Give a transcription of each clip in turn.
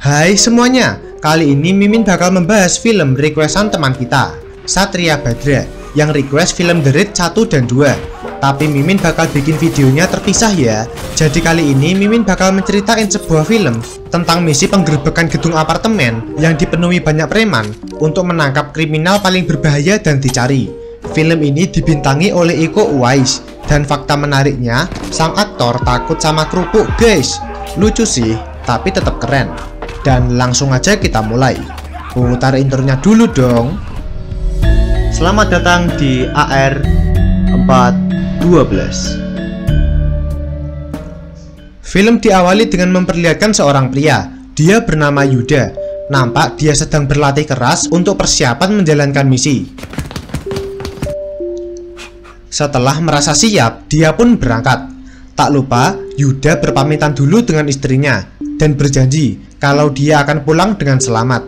Hai semuanya, kali ini Mimin bakal membahas film requestan teman kita, Satria Badra, yang request film The Raid 1 dan 2. Tapi Mimin bakal bikin videonya terpisah ya. Jadi kali ini Mimin bakal menceritain sebuah film tentang misi penggerebekan gedung apartemen yang dipenuhi banyak preman untuk menangkap kriminal paling berbahaya dan dicari. Film ini dibintangi oleh Iko Uwais, dan fakta menariknya, sang aktor takut sama kerupuk guys. Lucu sih, tapi tetap keren. Dan langsung aja kita mulai. Putar intronya dulu dong. Selamat datang di AR 412. Film diawali dengan memperlihatkan seorang pria. Dia bernama Yuda. Nampak dia sedang berlatih keras untuk persiapan menjalankan misi. Setelah merasa siap, dia pun berangkat. Tak lupa, Yuda berpamitan dulu dengan istrinya dan berjanji kalau dia akan pulang dengan selamat.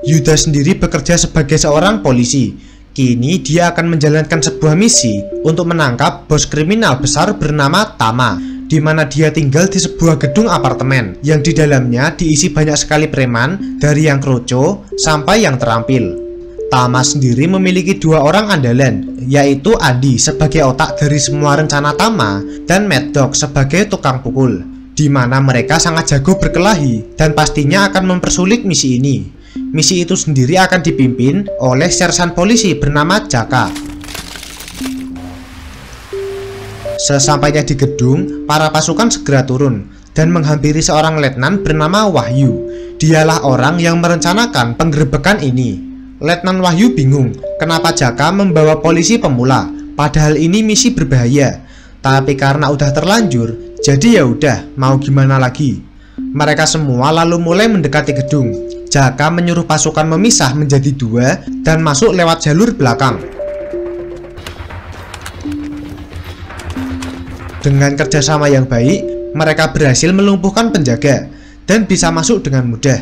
Yuda sendiri bekerja sebagai seorang polisi. Kini dia akan menjalankan sebuah misi untuk menangkap bos kriminal besar bernama Tama, di mana dia tinggal di sebuah gedung apartemen yang di dalamnya diisi banyak sekali preman, dari yang kroco sampai yang terampil. Tama sendiri memiliki dua orang andalan, yaitu Andi sebagai otak dari semua rencana Tama dan Mad Dog sebagai tukang pukul, di mana mereka sangat jago berkelahi dan pastinya akan mempersulit misi ini. Misi itu sendiri akan dipimpin oleh sersan polisi bernama Jaka. Sesampainya di gedung, para pasukan segera turun dan menghampiri seorang letnan bernama Wahyu. Dialah orang yang merencanakan penggerebekan ini. Letnan Wahyu bingung kenapa Jaka membawa polisi pemula, padahal ini misi berbahaya. Tapi karena udah terlanjur, jadi ya udah, mau gimana lagi. Mereka semua lalu mulai mendekati gedung. Jaka menyuruh pasukan memisah menjadi dua dan masuk lewat jalur belakang. Dengan kerjasama yang baik, mereka berhasil melumpuhkan penjaga dan bisa masuk dengan mudah.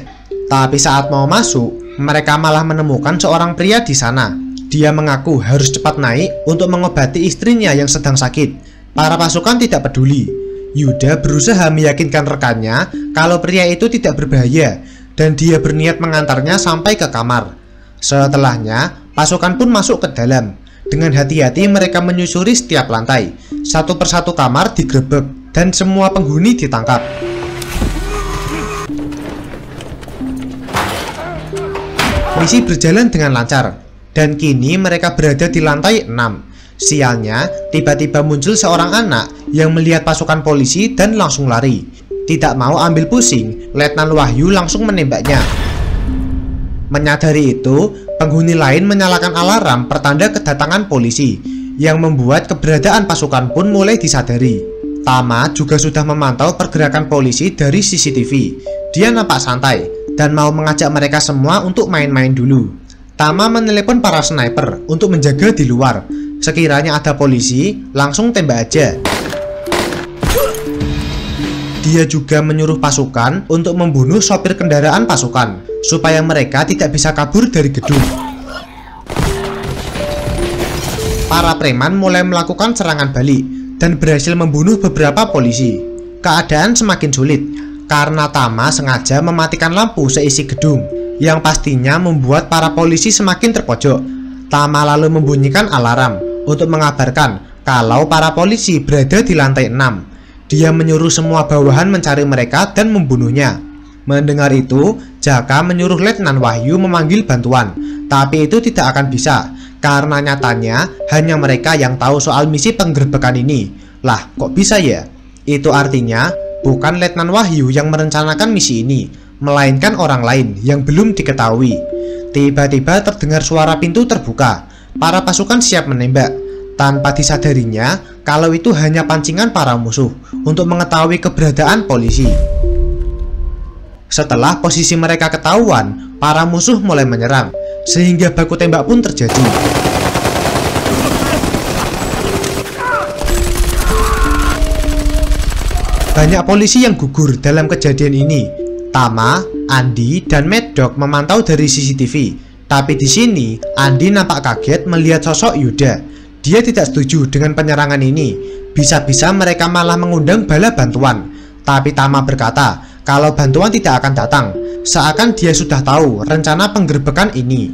Tapi saat mau masuk, mereka malah menemukan seorang pria di sana. Dia mengaku harus cepat naik untuk mengobati istrinya yang sedang sakit. Para pasukan tidak peduli. Yuda berusaha meyakinkan rekannya kalau pria itu tidak berbahaya dan dia berniat mengantarnya sampai ke kamar. Setelahnya, pasukan pun masuk ke dalam. Dengan hati-hati mereka menyusuri setiap lantai. Satu persatu kamar digerebek dan semua penghuni ditangkap. Misi berjalan dengan lancar, dan kini mereka berada di lantai 6. Sialnya, tiba-tiba muncul seorang anak yang melihat pasukan polisi dan langsung lari. Tidak mau ambil pusing, Letnan Wahyu langsung menembaknya. Menyadari itu, penghuni lain menyalakan alarm pertanda kedatangan polisi, yang membuat keberadaan pasukan pun mulai disadari. Tama juga sudah memantau pergerakan polisi dari CCTV. Dia nampak santai dan mau mengajak mereka semua untuk main-main dulu. Tama menelepon para sniper untuk menjaga di luar. Sekiranya ada polisi, langsung tembak aja. Dia juga menyuruh pasukan untuk membunuh sopir kendaraan pasukan, supaya mereka tidak bisa kabur dari gedung. Para preman mulai melakukan serangan balik dan berhasil membunuh beberapa polisi. Keadaan semakin sulit karena Tama sengaja mematikan lampu seisi gedung, yang pastinya membuat para polisi semakin terpojok. Tama lalu membunyikan alarm untuk mengabarkan kalau para polisi berada di lantai 6. Dia menyuruh semua bawahan mencari mereka dan membunuhnya. Mendengar itu, Jaka menyuruh Letnan Wahyu memanggil bantuan, tapi itu tidak akan bisa karena nyatanya hanya mereka yang tahu soal misi penggerebekan ini. Lah, kok bisa ya? Itu artinya bukan Letnan Wahyu yang merencanakan misi ini, melainkan orang lain yang belum diketahui. Tiba-tiba terdengar suara pintu terbuka. Para pasukan siap menembak. Tanpa disadarinya kalau itu hanya pancingan para musuh untuk mengetahui keberadaan polisi. Setelah posisi mereka ketahuan, para musuh mulai menyerang, sehingga baku tembak pun terjadi. Banyak polisi yang gugur dalam kejadian ini. Tama, Andi, dan Mad Dog memantau dari CCTV. Tapi di sini, Andi nampak kaget melihat sosok Yuda. Dia tidak setuju dengan penyerangan ini. Bisa-bisa mereka malah mengundang bala bantuan. Tapi Tama berkata kalau bantuan tidak akan datang, seakan dia sudah tahu rencana penggerbekan ini.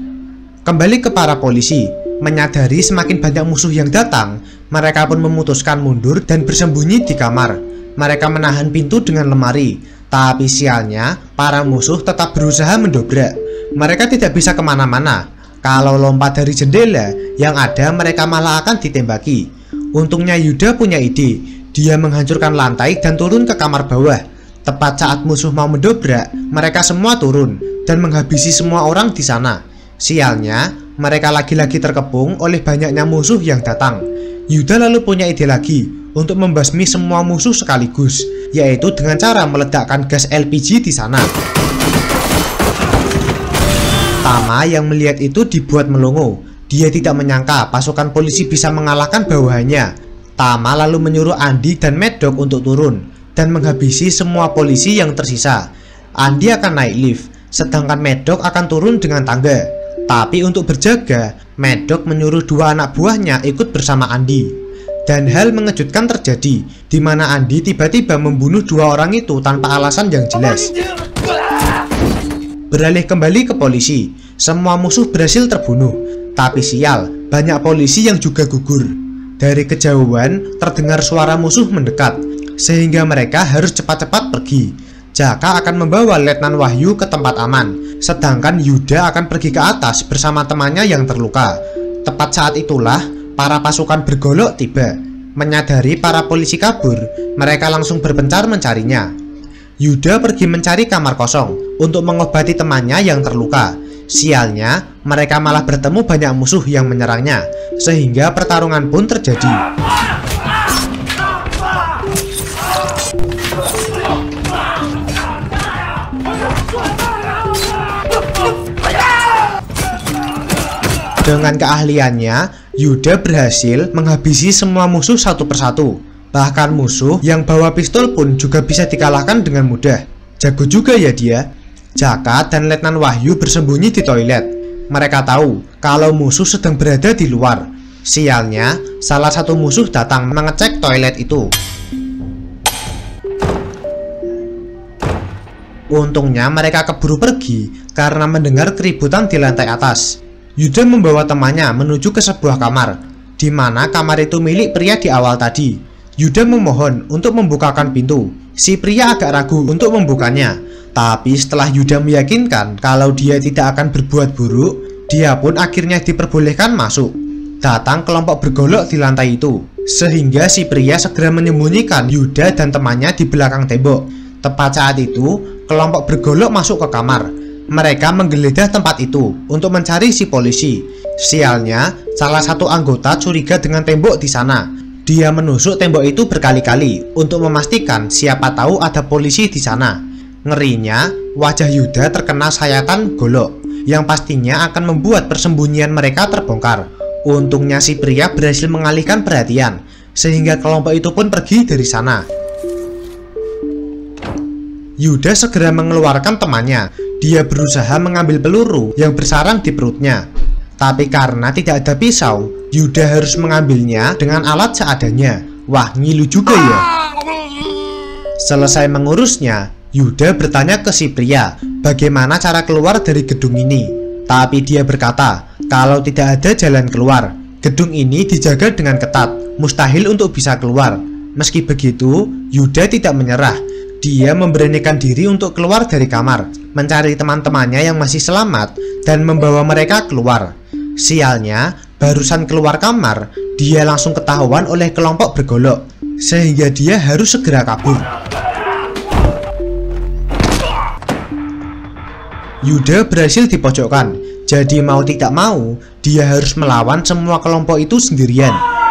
Kembali ke para polisi, menyadari semakin banyak musuh yang datang, mereka pun memutuskan mundur dan bersembunyi di kamar. Mereka menahan pintu dengan lemari, tapi sialnya para musuh tetap berusaha mendobrak. Mereka tidak bisa kemana-mana. Kalau lompat dari jendela, yang ada mereka malah akan ditembaki. Untungnya Yuda punya ide. Dia menghancurkan lantai dan turun ke kamar bawah. Tepat saat musuh mau mendobrak, mereka semua turun dan menghabisi semua orang di sana. Sialnya, mereka lagi-lagi terkepung oleh banyaknya musuh yang datang. Yuda lalu punya ide lagi untuk membasmi semua musuh sekaligus, yaitu dengan cara meledakkan gas LPG di sana. Tama yang melihat itu dibuat melongo. Dia tidak menyangka pasukan polisi bisa mengalahkan bawahannya. Tama lalu menyuruh Andi dan Mad Dog untuk turun dan menghabisi semua polisi yang tersisa. Andi akan naik lift, sedangkan Mad Dog akan turun dengan tangga. Tapi untuk berjaga, Mad Dog menyuruh dua anak buahnya ikut bersama Andi. Dan hal mengejutkan terjadi, di mana Andi tiba-tiba membunuh dua orang itu tanpa alasan yang jelas. Beralih kembali ke polisi, semua musuh berhasil terbunuh. Tapi sial, banyak polisi yang juga gugur. Dari kejauhan, terdengar suara musuh mendekat, sehingga mereka harus cepat-cepat pergi. Jaka akan membawa Letnan Wahyu ke tempat aman, sedangkan Yuda akan pergi ke atas bersama temannya yang terluka. Tepat saat itulah, para pasukan bergolok tiba. Menyadari para polisi kabur, mereka langsung berpencar mencarinya. Yuda pergi mencari kamar kosong untuk mengobati temannya yang terluka. Sialnya, mereka malah bertemu banyak musuh yang menyerangnya, sehingga pertarungan pun terjadi. Dengan keahliannya, Yuda berhasil menghabisi semua musuh satu persatu. Bahkan musuh yang bawa pistol pun juga bisa dikalahkan dengan mudah. Jago juga ya dia. Jaka dan Letnan Wahyu bersembunyi di toilet. Mereka tahu kalau musuh sedang berada di luar. Sialnya, salah satu musuh datang mengecek toilet itu. Untungnya mereka keburu pergi karena mendengar keributan di lantai atas. Yuda membawa temannya menuju ke sebuah kamar, di mana kamar itu milik pria di awal tadi. Yuda memohon untuk membukakan pintu. Si pria agak ragu untuk membukanya, tapi setelah Yuda meyakinkan kalau dia tidak akan berbuat buruk, dia pun akhirnya diperbolehkan masuk. Datang kelompok bergolok di lantai itu, sehingga si pria segera menyembunyikan Yuda dan temannya di belakang tembok. Tepat saat itu, kelompok bergolok masuk ke kamar. Mereka menggeledah tempat itu untuk mencari si polisi. Sialnya, salah satu anggota curiga dengan tembok di sana. Dia menusuk tembok itu berkali-kali untuk memastikan siapa tahu ada polisi di sana. Ngerinya, wajah Yuda terkena sayatan golok yang pastinya akan membuat persembunyian mereka terbongkar. Untungnya si pria berhasil mengalihkan perhatian, sehingga kelompok itu pun pergi dari sana. Yuda segera mengeluarkan temannya. Dia berusaha mengambil peluru yang bersarang di perutnya. Tapi karena tidak ada pisau, Yuda harus mengambilnya dengan alat seadanya. Wah, ngilu juga ya. Selesai mengurusnya, Yuda bertanya ke si pria bagaimana cara keluar dari gedung ini. Tapi dia berkata kalau tidak ada jalan keluar. Gedung ini dijaga dengan ketat, mustahil untuk bisa keluar. Meski begitu, Yuda tidak menyerah. Dia memberanikan diri untuk keluar dari kamar, mencari teman-temannya yang masih selamat, dan membawa mereka keluar. Sialnya, barusan keluar kamar, dia langsung ketahuan oleh kelompok bergolok, sehingga dia harus segera kabur. Yuda berhasil dipojokkan, jadi mau tidak mau, dia harus melawan semua kelompok itu sendirian.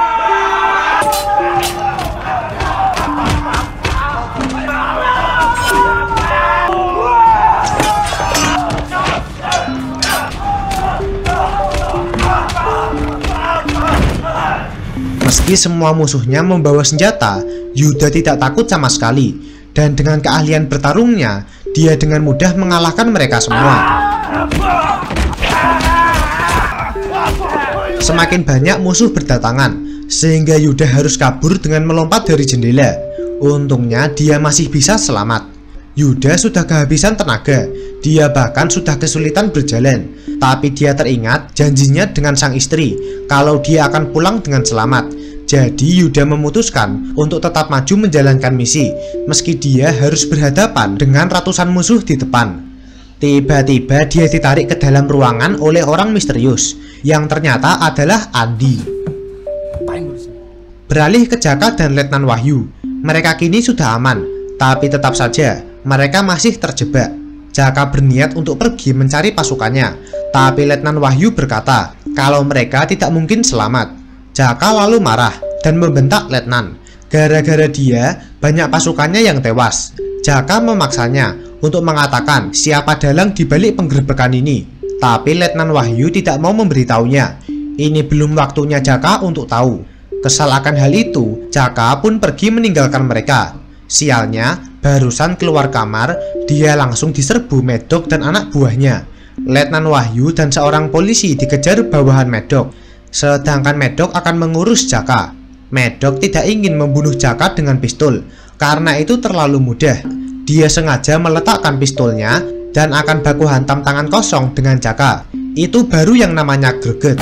Meski semua musuhnya membawa senjata, Yuda tidak takut sama sekali. Dan dengan keahlian bertarungnya, dia dengan mudah mengalahkan mereka semua. Semakin banyak musuh berdatangan, sehingga Yuda harus kabur dengan melompat dari jendela. Untungnya dia masih bisa selamat. Yuda sudah kehabisan tenaga, dia bahkan sudah kesulitan berjalan. Tapi dia teringat janjinya dengan sang istri kalau dia akan pulang dengan selamat. Jadi Yuda memutuskan untuk tetap maju menjalankan misi, meski dia harus berhadapan dengan ratusan musuh di depan. Tiba-tiba dia ditarik ke dalam ruangan oleh orang misterius, yang ternyata adalah Andi. Beralih ke Jaka dan Letnan Wahyu, mereka kini sudah aman, tapi tetap saja mereka masih terjebak. Jaka berniat untuk pergi mencari pasukannya, tapi Letnan Wahyu berkata kalau mereka tidak mungkin selamat. Jaka lalu marah dan membentak Letnan. Gara-gara dia, banyak pasukannya yang tewas. Jaka memaksanya untuk mengatakan siapa dalang di balik penggerbekan ini, tapi Letnan Wahyu tidak mau memberitahunya. Ini belum waktunya Jaka untuk tahu. Kesal akan hal itu, Jaka pun pergi meninggalkan mereka. Sialnya, barusan keluar kamar, dia langsung diserbu Medok dan anak buahnya. Letnan Wahyu dan seorang polisi dikejar bawahan Medok, sedangkan Medok akan mengurus Jaka. Medok tidak ingin membunuh Jaka dengan pistol, karena itu terlalu mudah. Dia sengaja meletakkan pistolnya dan akan baku hantam tangan kosong dengan Jaka. Itu baru yang namanya greget.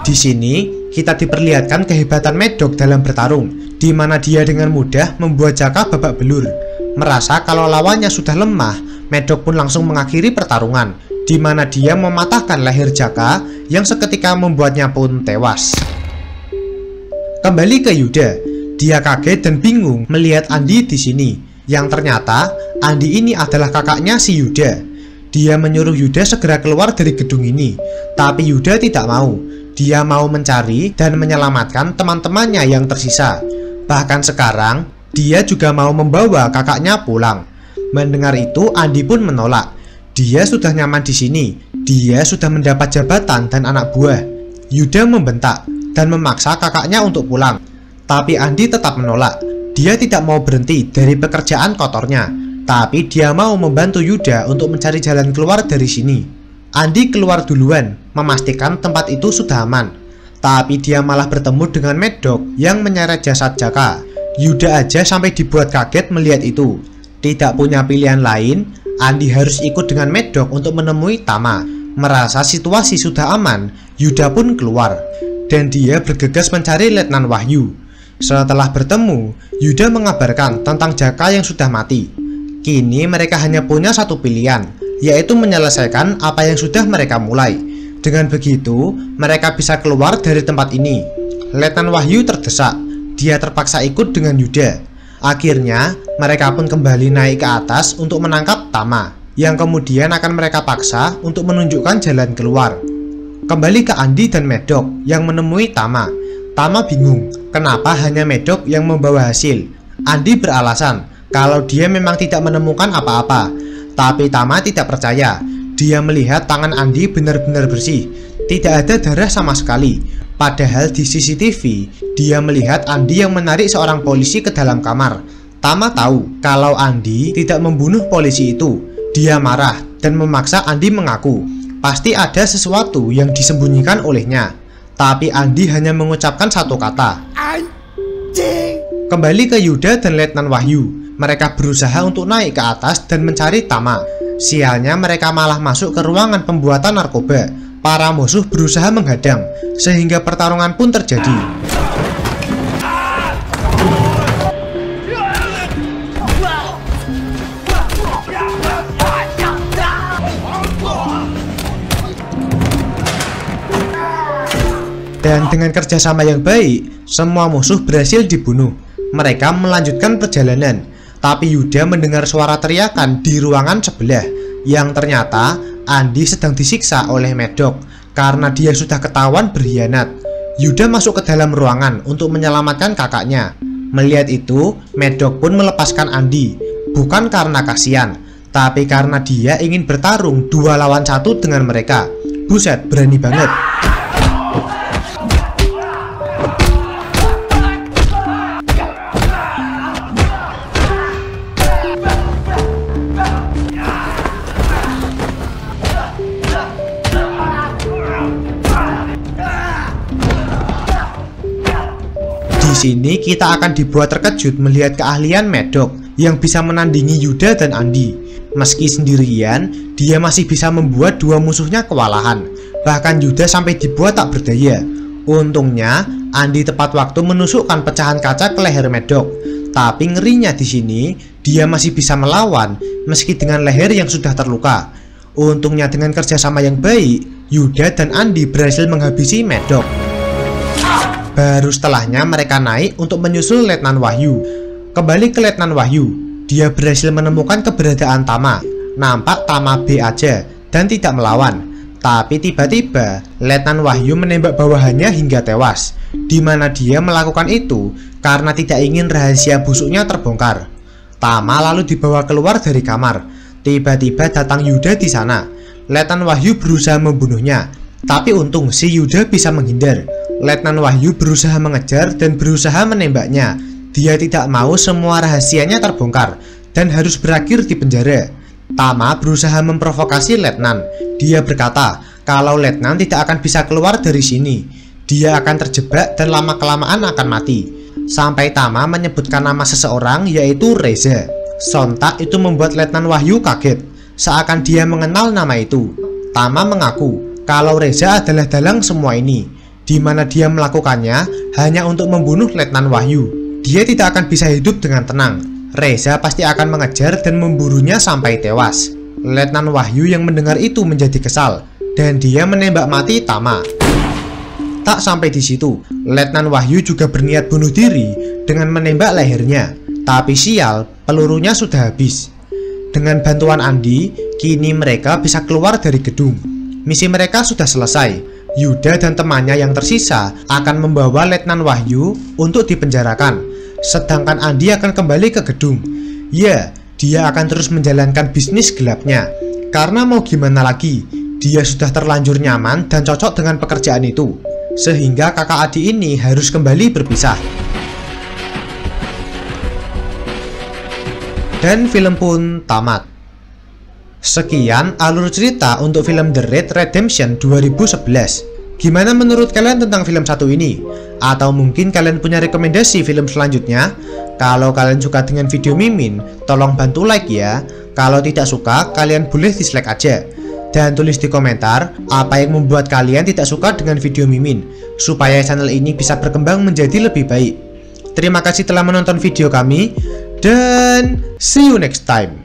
Di sini kita diperlihatkan kehebatan Medok dalam bertarung, di mana dia dengan mudah membuat Jaka babak belur. Merasa kalau lawannya sudah lemah, Medok pun langsung mengakhiri pertarungan, di mana dia mematahkan leher Jaka yang seketika membuatnya pun tewas. Kembali ke Yuda, dia kaget dan bingung melihat Andi di sini, yang ternyata Andi ini adalah kakaknya si Yuda. Dia menyuruh Yuda segera keluar dari gedung ini, tapi Yuda tidak mau. Dia mau mencari dan menyelamatkan teman-temannya yang tersisa. Bahkan sekarang, dia juga mau membawa kakaknya pulang. Mendengar itu, Andi pun menolak. Dia sudah nyaman di sini. Dia sudah mendapat jabatan dan anak buah. Yuda membentak dan memaksa kakaknya untuk pulang. Tapi Andi tetap menolak. Dia tidak mau berhenti dari pekerjaan kotornya. Tapi dia mau membantu Yuda untuk mencari jalan keluar dari sini. Andi keluar duluan, memastikan tempat itu sudah aman. Tapi dia malah bertemu dengan Medok yang menyeret jasad Jaka. Yuda aja sampai dibuat kaget melihat itu. Tidak punya pilihan lain, Andi harus ikut dengan Medok untuk menemui Tama. Merasa situasi sudah aman, Yuda pun keluar. Dan dia bergegas mencari Letnan Wahyu. Setelah bertemu, Yuda mengabarkan tentang Jaka yang sudah mati. Kini mereka hanya punya satu pilihan, yaitu menyelesaikan apa yang sudah mereka mulai. Dengan begitu, mereka bisa keluar dari tempat ini. Letnan Wahyu terdesak. Dia terpaksa ikut dengan Yuda. Akhirnya, mereka pun kembali naik ke atas untuk menangkap Tama, yang kemudian akan mereka paksa untuk menunjukkan jalan keluar. Kembali ke Andi dan Medok yang menemui Tama. Tama bingung, kenapa hanya Medok yang membawa hasil. Andi beralasan kalau dia memang tidak menemukan apa-apa. Tapi Tama tidak percaya. Dia melihat tangan Andi benar-benar bersih, tidak ada darah sama sekali. Padahal di CCTV, dia melihat Andi yang menarik seorang polisi ke dalam kamar. Tama tahu kalau Andi tidak membunuh polisi itu. Dia marah dan memaksa Andi mengaku. Pasti ada sesuatu yang disembunyikan olehnya. Tapi Andi hanya mengucapkan satu kata, anjing. Kembali ke Yuda dan Letnan Wahyu. Mereka berusaha untuk naik ke atas dan mencari Tama. Sialnya mereka malah masuk ke ruangan pembuatan narkoba. Para musuh berusaha menghadang, sehingga pertarungan pun terjadi. Dan dengan kerjasama yang baik, semua musuh berhasil dibunuh. Mereka melanjutkan perjalanan. Tapi Yuda mendengar suara teriakan di ruangan sebelah, yang ternyata Andi sedang disiksa oleh Medok karena dia sudah ketahuan berkhianat. Yuda masuk ke dalam ruangan untuk menyelamatkan kakaknya. Melihat itu, Medok pun melepaskan Andi, bukan karena kasihan, tapi karena dia ingin bertarung 2 lawan 1 dengan mereka. Buset, berani banget. Di sini kita akan dibuat terkejut melihat keahlian Medok yang bisa menandingi Yuda dan Andi. Meski sendirian, dia masih bisa membuat dua musuhnya kewalahan. Bahkan Yuda sampai dibuat tak berdaya. Untungnya, Andi tepat waktu menusukkan pecahan kaca ke leher Medok. Tapi ngerinya di sini, dia masih bisa melawan meski dengan leher yang sudah terluka. Untungnya dengan kerjasama yang baik, Yuda dan Andi berhasil menghabisi Medok. Baru setelahnya mereka naik untuk menyusul Letnan Wahyu. Kembali ke Letnan Wahyu, dia berhasil menemukan keberadaan Tama. Nampak Tama B aja dan tidak melawan. Tapi tiba-tiba Letnan Wahyu menembak bawahannya hingga tewas. Di mana dia melakukan itu karena tidak ingin rahasia busuknya terbongkar. Tama lalu dibawa keluar dari kamar. Tiba-tiba datang Yuda di sana. Letnan Wahyu berusaha membunuhnya, tapi untung si Yuda bisa menghindar. Letnan Wahyu berusaha mengejar dan berusaha menembaknya. Dia tidak mau semua rahasianya terbongkar dan harus berakhir di penjara. Tama berusaha memprovokasi Letnan. Dia berkata kalau Letnan tidak akan bisa keluar dari sini. Dia akan terjebak dan lama-kelamaan akan mati. Sampai Tama menyebutkan nama seseorang, yaitu Reza. Sontak itu membuat Letnan Wahyu kaget, seakan dia mengenal nama itu. Tama mengaku kalau Reza adalah dalang semua ini, di mana dia melakukannya hanya untuk membunuh Letnan Wahyu. Dia tidak akan bisa hidup dengan tenang. Reza pasti akan mengejar dan memburunya sampai tewas. Letnan Wahyu yang mendengar itu menjadi kesal, dan dia menembak mati Tama. Tak sampai di situ, Letnan Wahyu juga berniat bunuh diri dengan menembak lehernya. Tapi sial, pelurunya sudah habis. Dengan bantuan Andi, kini mereka bisa keluar dari gedung. Misi mereka sudah selesai. Yuda dan temannya yang tersisa akan membawa Letnan Wahyu untuk dipenjarakan. Sedangkan Andi akan kembali ke gedung. Ya, dia akan terus menjalankan bisnis gelapnya. Karena mau gimana lagi, dia sudah terlanjur nyaman dan cocok dengan pekerjaan itu. Sehingga kakak adik ini harus kembali berpisah. Dan film pun tamat. Sekian alur cerita untuk film The Raid Redemption 2011. Gimana menurut kalian tentang film satu ini? Atau mungkin kalian punya rekomendasi film selanjutnya? Kalau kalian suka dengan video Mimin, tolong bantu like ya. Kalau tidak suka, kalian boleh dislike aja. Dan tulis di komentar apa yang membuat kalian tidak suka dengan video Mimin, supaya channel ini bisa berkembang menjadi lebih baik. Terima kasih telah menonton video kami, dan see you next time.